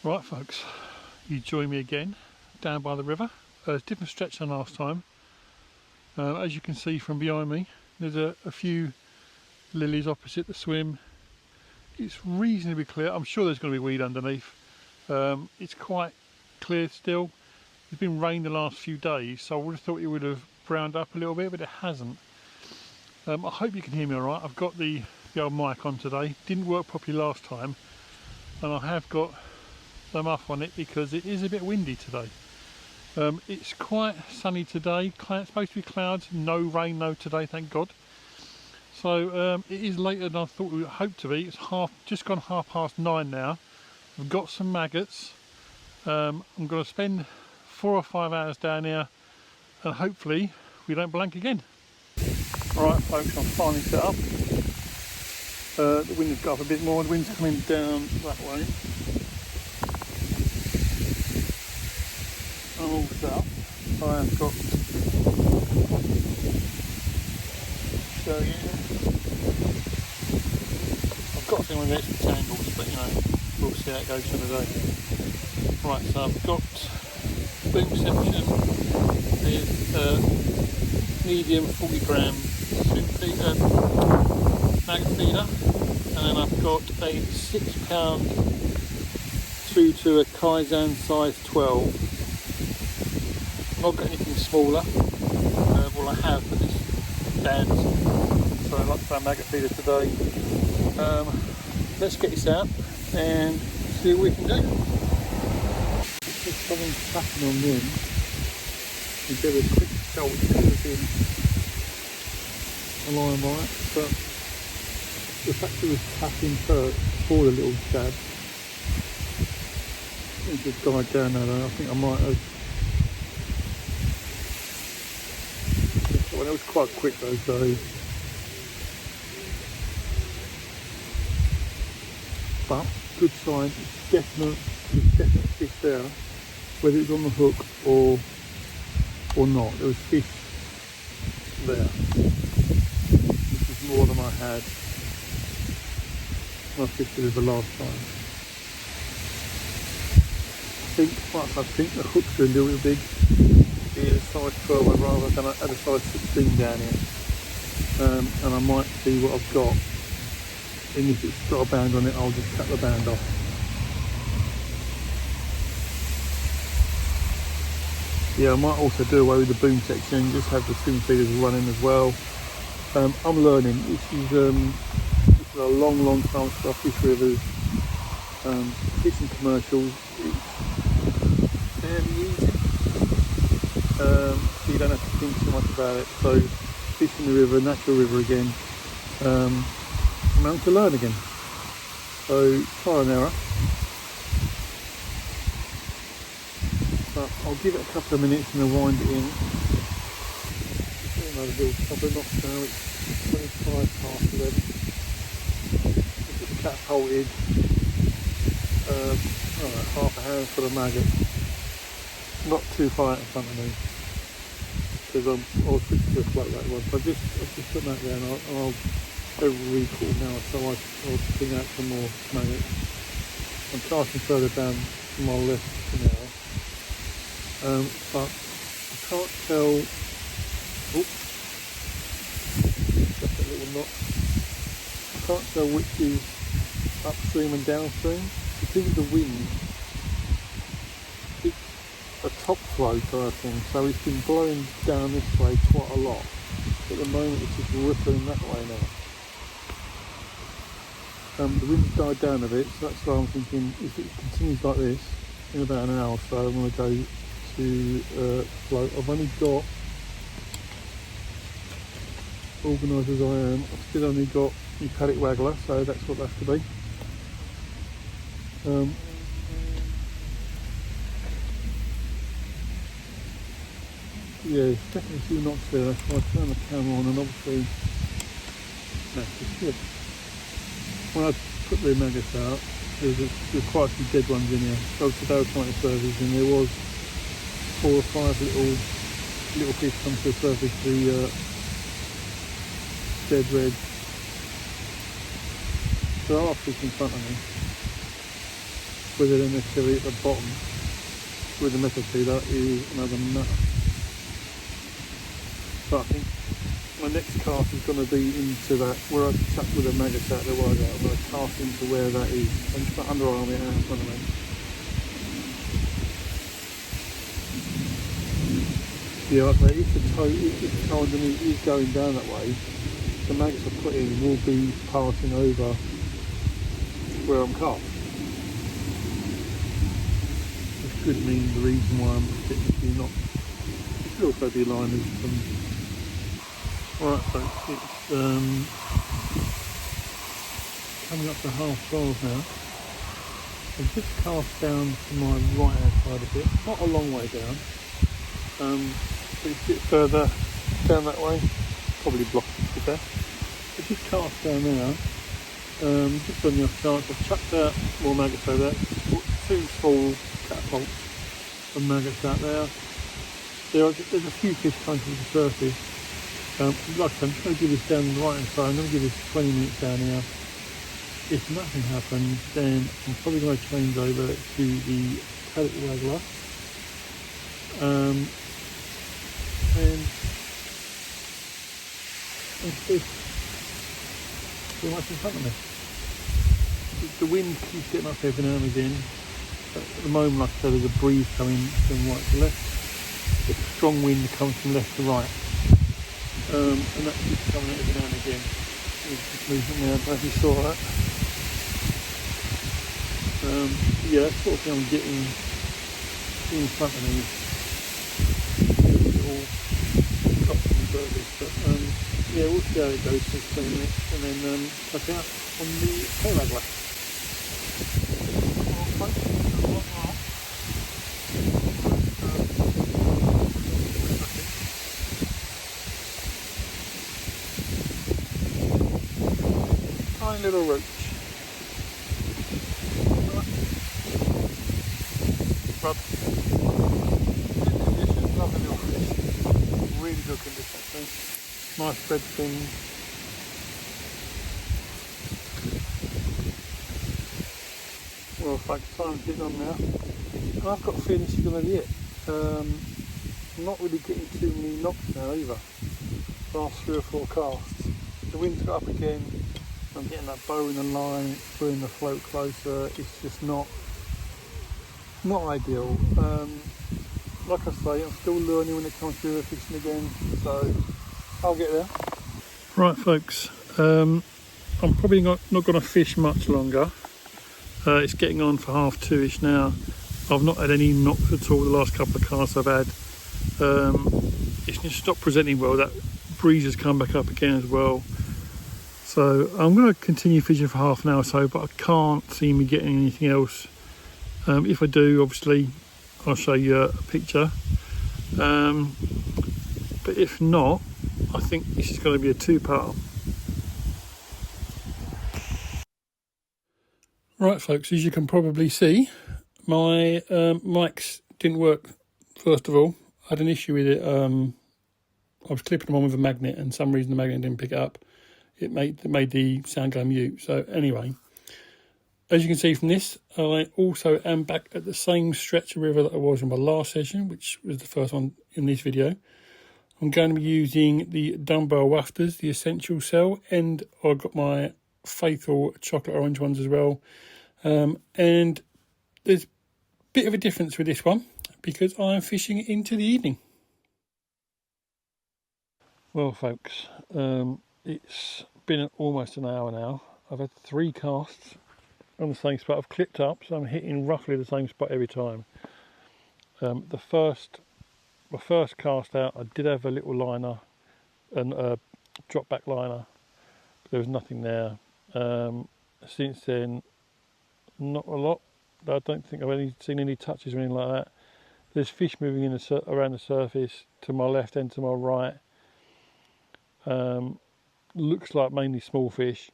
Right folks, you join me again down by the river. Different stretch than last time. As you can see from behind me, there's a few lilies opposite the swim. It's reasonably clear. I'm sure there's going to be weed underneath. It's quite clear still. It's been rain the last few days, so I would have thought it would have browned up a little bit, but it hasn't. I hope you can hear me alright. I've got the old mic on today. Didn't work properly last time, and I have got the muff on it because it is a bit windy today. It's quite sunny today. It's supposed to be clouds, no rain though today, thank God. So it is later than I thought we would hope to be. It's just gone 9:30 now. I've got some maggots. I'm going to spend 4 or 5 hours down here, and hopefully we don't blank again. Alright folks, I'm finally set up. The wind has got up a bit more. The wind's coming down that way. I'm all set up. I have got show you. I've got a thing with extra tangles, but you know, we'll see how it goes for the day. Right, so I've got boom section with medium 40 gram swim feeder, maggot feeder, and then I've got a 6 pound through to a Kaizen size 12. Not got anything smaller. Well, I have, but it's bands. So I'd like to try a maggot feeder today. Let's get this out and see what we can do. There's something tapping on them. We give it a quick shot, which could have been a line right, but the fact it was tapping first before the little jab. I think it's died down now though. I think I might have. Well, it was quite quick though, so but good sign. It's definite fish there, whether it's on the hook or not. There was fish there, which is more than I had when I fished the river last time. I think the hooks are a little bit big. Is a size 12 rather than I had a size 16 down here, and I might see what I've got, and if it's got a band on it I'll just cut the band off. Yeah, I might also do away with the boom section, just have the swim feeders running as well. I'm learning. This is a long time since I fished rivers. Fishing commercials, it's fairly easy. So you don't have to think too much about it. So fishing the river, natural river again, I'm having to learn again. So trial and error. But I'll give it a couple of minutes and I'll wind it in. Another little couple of knots now. It's 11:25. It's catapulted half a handful of maggots. Not too far out in front of me, because I'll switch to a float that one. So I've just put that there, and I'll recall now. So I'll bring out some more maggots. I'm casting further down to my left now, but I can't tell. Oops, just a little knot. I can't tell which is upstream and downstream because of the wind. A top flow type thing, so it's been blowing down this way quite a lot. At the moment it's just rippling that way now. The wind's died down a bit, so that's why I'm thinking if it continues like this in about an hour or so I'm going to go to float. I've only got, organised as I am, I've still only got my paddock waggler, so that's what that has to be. Yeah, it's definitely a few knots there, that's why I turned the camera on, and obviously that's just good. When I put the maggots out, there's quite a few dead ones in here. So today I was trying to surface, and there was 4 or 5 little fish come to the surface, the dead red. So there are fish in front of me. whether they're necessarily at the bottom with the metal sealer is another matter. But I think my next cast is going to be into that, where I chuck with the maggots out there wide out. I'm going to cast into where that is. I'm just going to underarm it out in front of me. Yeah, like I say, if the toe underneath is going down that way, the maggots I put in will be passing over where I'm cast. Which could mean the reason why I'm getting a few knocks. It could also be aligned with some. Alright folks, it's coming up to 12:30 now. I've just cast down to my right hand side a bit, not a long way down, but it's a bit further down that way, probably blocked it to there. But just cast down now, just on the off chance. I've chucked out more maggots over there, two small catapults of maggots out there. There's a few fish coming to the surface. Like I said, I'm just going to give this down the right hand side. I'm going to give this 20 minutes down here. If nothing happens, then I'm probably going to change over to the paddock waggler and fish pretty much in front of me. The wind keeps getting up every now and again. At the moment, like I said, there's a breeze coming from right to left. It's a strong wind that comes from left to right. And that keeps coming every now and again. It's just moving now, I don't know if you saw that. Yeah, that's sort of thing I'm getting in front of me. All custom service. But yeah, we'll see how it goes for 20 minutes and then check out on the tail waggler. Tiny little roach. But condition, lovely little fish. Really good condition actually. Nice red fins. Well folks, time's getting on now. And I've got a feeling this is going to be it. I'm not really getting too many knocks now either. Last 3 or 4 casts. The wind's got up again. I'm getting that bow in the line, pulling the float closer. It's just not ideal. Like I say, I'm still learning when it comes to river fishing again, so I'll get there. Right folks, I'm probably not going to fish much longer. It's getting on for 2:30ish now. I've not had any knocks at all the last couple of casts I've had. It's just stopped presenting well. That breeze has come back up again as well. So I'm going to continue fishing for half an hour or so, but I can't see me getting anything else. If I do, obviously, I'll show you a picture. But if not, I think this is going to be a 2-part. Right folks, as you can probably see, my mics didn't work first of all. I had an issue with it. I was clipping them on with a magnet and for some reason the magnet didn't pick it up. It made the sound go mute. So anyway, as you can see from this, I also am back at the same stretch of river that I was in my last session, which was the first one in this video. I'm going to be using the dumbbell wafters, the essential cell, and I've got my faithful chocolate orange ones as well. And there's a bit of a difference with this one because I'm fishing into the evening. Well folks, it's been almost an hour now. I've had 3 casts on the same spot. I've clipped up, so I'm hitting roughly the same spot every time. My first cast out, I did have a little liner and a drop back liner, but there was nothing there. Since then, not a lot. I don't think I've seen any touches or anything like that. There's fish moving around the surface to my left and to my right. Looks like mainly small fish,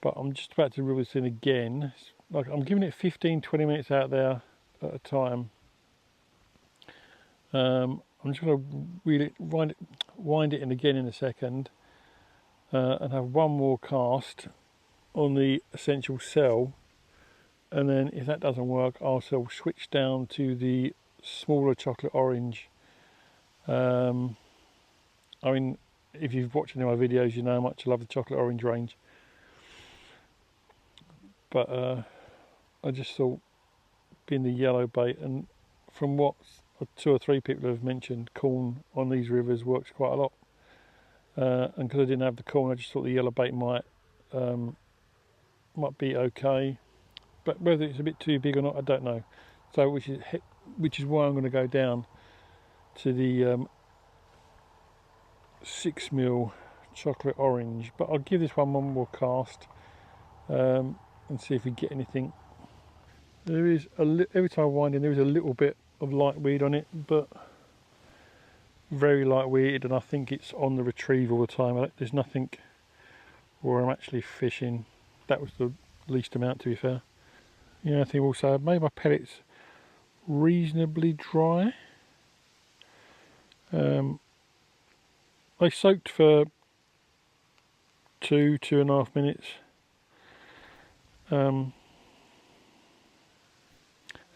but I'm just about to reel this in again. Like I'm giving it 15-20 minutes out there at a time. I'm just going to wind it in again in a second, and have one more cast on the essential cell and then if that doesn't work, I'll switch down to the smaller chocolate orange. I mean, if you've watched any of my videos, you know how much I love the chocolate orange range. But I just thought, being the yellow bait, and from what 2 or 3 people have mentioned, corn on these rivers works quite a lot. And because I didn't have the corn, I just thought the yellow bait might be okay. But whether it's a bit too big or not, I don't know. So which is why I'm going to go down to the 6mm chocolate orange. But I'll give this one more cast and see if we get anything. There is every time I wind in, there is a little bit of light weed on it, but very light weed, and I think it's on the retrieve all the time. There's nothing where I'm actually fishing. That was the least amount, to be fair. I think also I've made my pellets reasonably dry. They soaked for 2.5 minutes. And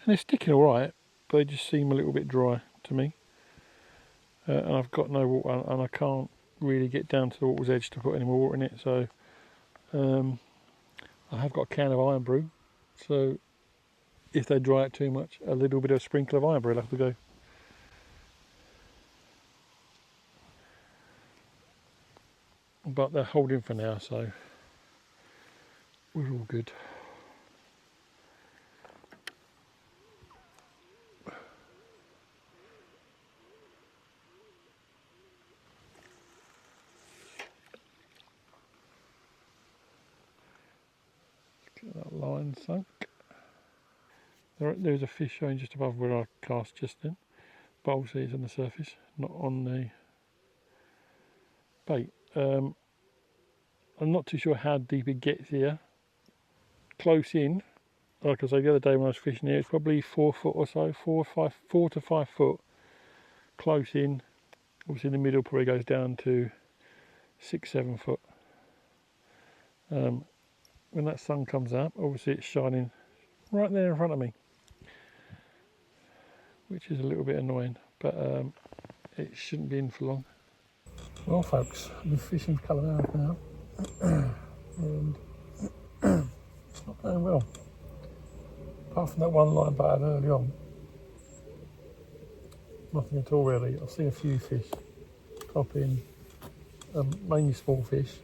they're sticking alright, but they just seem a little bit dry to me. And I've got no water, and I can't really get down to the water's edge to put any more water in it. So I have got a can of iron brew. So if they dry out too much, a little bit of a sprinkle of iron brew will have to go. But they're holding for now, so we're all good. Get that line sunk. There's a fish showing just above where I cast just then, but obviously it's on the surface, not on the bait. I'm not too sure how deep it gets here. Close in, like I say, the other day when I was fishing here, it's probably 4 foot or so, 4 to 5 foot. Close in, obviously in the middle probably goes down to 6-7 foot. When that sun comes up, obviously it's shining right there in front of me, which is a little bit annoying, but it shouldn't be in for long. Well folks, I've been fishing for a couple of hours now and it's not going well. Apart from that one line bait early on, nothing at all really. I've seen a few fish drop in, mainly small fish.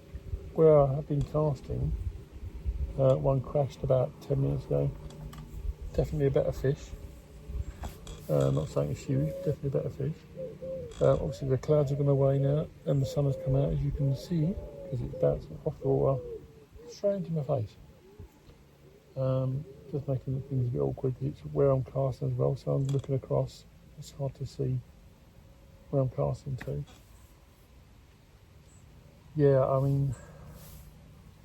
Where I have been casting, one crashed about 10 minutes ago. Definitely a better fish. Not saying it's huge, definitely a better fish. Obviously the clouds have gone away now and the sun has come out, as you can see, because it's bouncing off the water straight into my face. Just making things a bit awkward because it's where I'm casting as well, so I'm looking across. It's hard to see where I'm casting to. Yeah, I mean,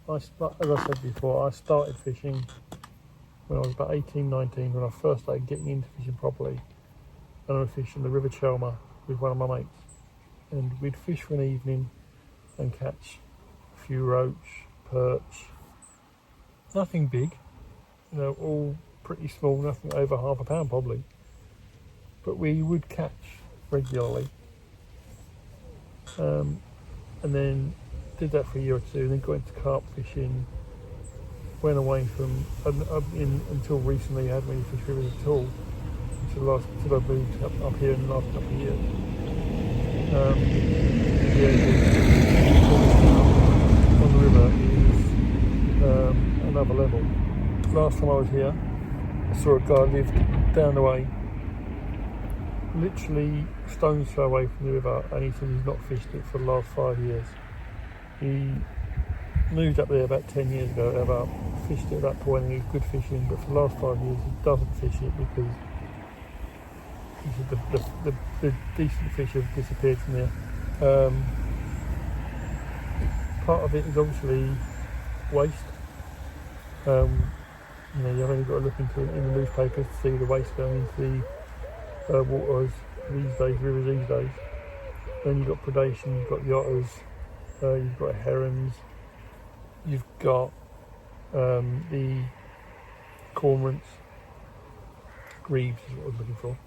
as I said before, I started fishing when I was about 18, 19, when I first started getting into fishing properly. And I was fishing the River Chelmer with one of my mates. And we'd fish for an evening and catch a few roach, perch. Nothing big, all pretty small, nothing over half a pound probably. But we would catch regularly. And then did that for a year or two, then got into carp fishing, went away from, until recently I hadn't really fished rivers at all, until I moved up here in the last couple of years. On the river is another level. Last time I was here, I saw a guy lived down the way, literally stone's throw away from the river, and he said he's not fished it for the last 5 years. He moved up there about 10 years ago, about fished it at that point, and he was good fishing, but for the last 5 years he doesn't fish it because he said the decent fish have disappeared from there. Part of it is obviously waste. You've only got to look into it in the newspapers to see the waste going into the waters these days, rivers these days. Then you've got predation, you've got the otters, you've got herons, you've got the cormorants, grebes is what I was looking for.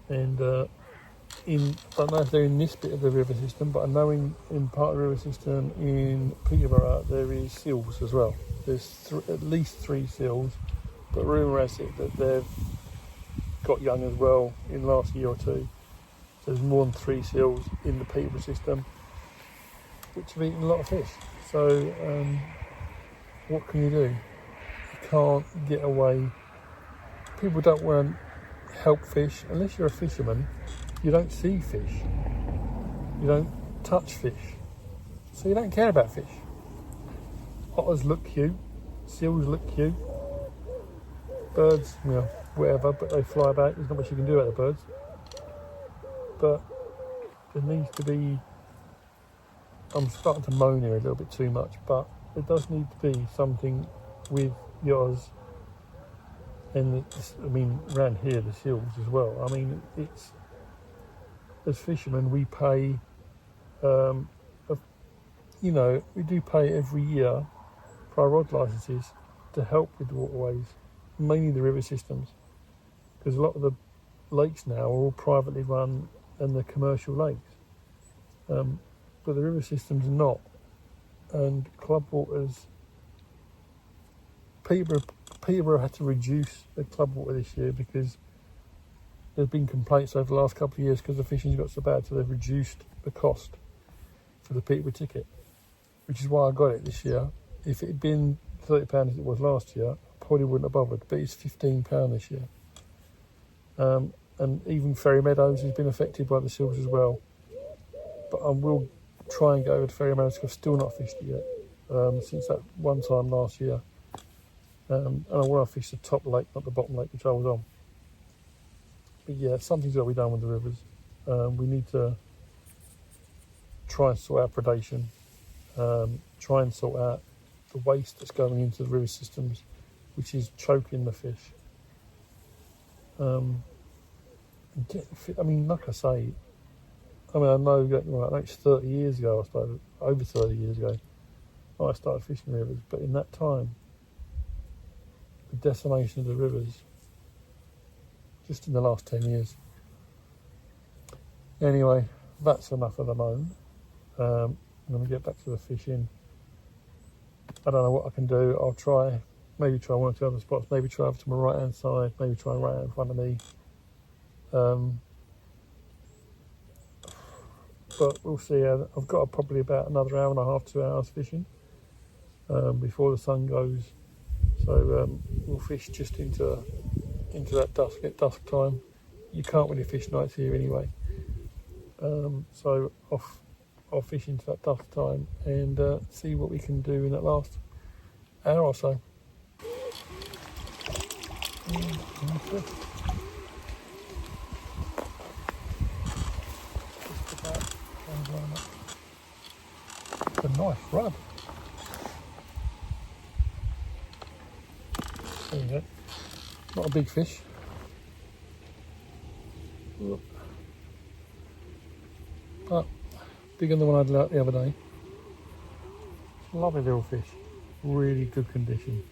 And I don't know if they're in this bit of the river system, but I know in part of the river system in Peterborough there is seals as well. There's at least 3 seals, but rumour has it that they've got young as well in the last year or two. So there's more than 3 seals in the Peterborough system, which have eaten a lot of fish. So what can you do? You can't get away. People don't want to help fish. Unless you're a fisherman, you don't see fish. You don't touch fish. So you don't care about fish. Otters look cute. Seals look cute. Birds, you know, whatever, but they fly back. There's not much you can do about the birds. But there needs to be... I'm starting to moan here a little bit too much, but there does need to be something with yours. And I mean, around here, the seals as well. I mean, it's... As fishermen, we pay... you know, we do pay every year for our rod licences to help with the waterways, mainly the river systems, because a lot of the lakes now are all privately run and they're commercial lakes, but the river systems are not. And club waters, Peterborough had to reduce the club water this year because there's been complaints over the last couple of years because the fishing's got so bad, so they've reduced the cost for the Peterborough ticket, which is why I got it this year. If it had been £30 as it was last year, I probably wouldn't have bothered, but it's £15 this year. And even Ferry Meadows has been affected by the seals as well. But I will try and go over to Ferry Meadows because I've still not fished it yet, since that one time last year. And I want to fish the top lake, not the bottom lake, which I was on. But yeah, something's got to be done with the rivers. We need to try and sort out predation, try and sort out the waste that's going into the river systems, which is choking the fish. I mean, like I say, I know that, well, it's 30 years ago I started, over 30 years ago, I started fishing rivers, but in that time, the decimation of the rivers, just in the last 10 years. Anyway, that's enough of the moan. I'm going to get back to the fishing. I don't know what I can do. I'll try, maybe try one or two other spots, maybe try over to my right hand side, maybe try right out in front of me. But we'll see. I've got probably about another hour and a half, 2 hours fishing before the sun goes. So we'll fish just into that dusk, at dusk time. You can't really fish nights here anyway. So I'll fish into that dusk time and see what we can do in that last hour or so. It's a nice rub. There you go. Not a big fish. But bigger than the one I had the other day. Lovely little fish. Really good condition.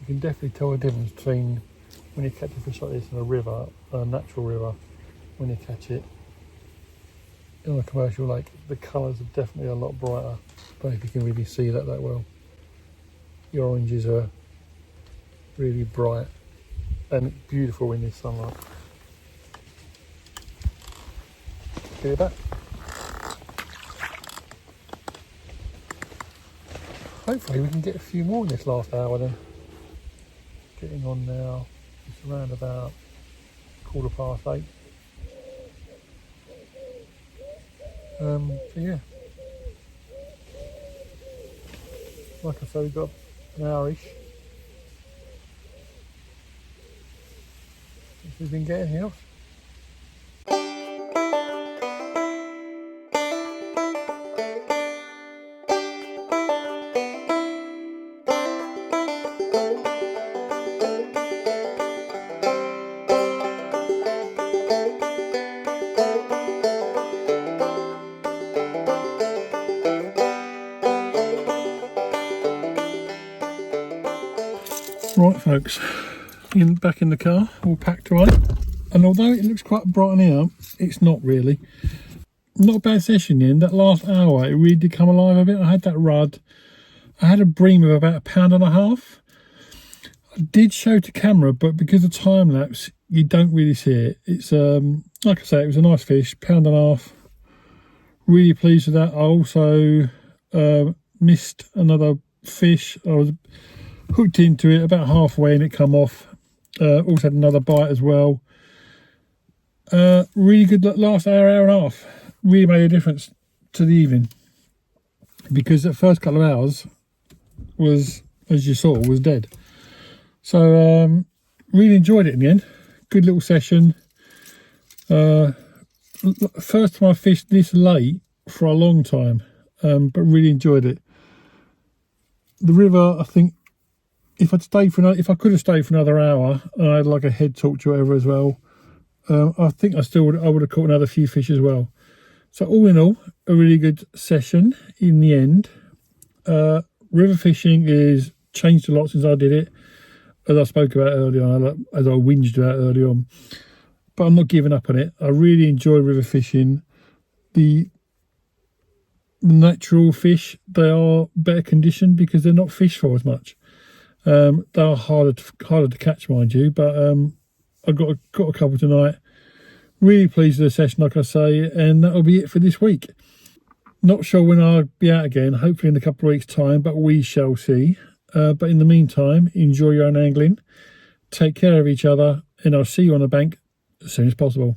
You can definitely tell the difference between when you catch a fish like this in a river, a natural river, when you catch it in a commercial lake. The colours are definitely a lot brighter. I don't know if you can really see that well. The oranges are really bright and beautiful in this sunlight. Get it back. Hopefully we can get a few more in this last hour then. Getting on now, it's around about 8:15. So yeah, like I say, we've got an hour-ish. If we can get anything else. Right folks, back in the car, all packed away, and although it looks quite bright on here, it's not really. Not a bad session in that last hour. It really did come alive a bit. I had that rudd. I had a bream of about £1.50. I did show to camera, but because of time lapse, you don't really see it. It's like I say, it was a nice fish, £1.50. Really pleased with that. I also missed another fish. I was hooked into it about halfway and it come off. Also had another bite as well. Really good last hour and a half. Really made a difference to the evening, because that first couple of hours was, as you saw, was dead. So really enjoyed it in the end. Good little session. First time I fished this late for a long time, but really enjoyed it. The river, I think, if I could have stayed for another hour, and I had like a head torch or whatever as well, I think I would have caught another few fish as well. So all in all, a really good session in the end. River fishing is changed a lot since I did it, as I spoke about earlier on, as I whinged about earlier on. But I'm not giving up on it. I really enjoy river fishing. The natural fish, they are better conditioned because they're not fished for as much. They are harder to catch, mind you, but I got a couple tonight. Really pleased with the session, like I say, and that'll be it for this week. Not sure when I'll be out again, hopefully in a couple of weeks' time, but we shall see. But in the meantime, enjoy your own angling, take care of each other, and I'll see you on the bank as soon as possible.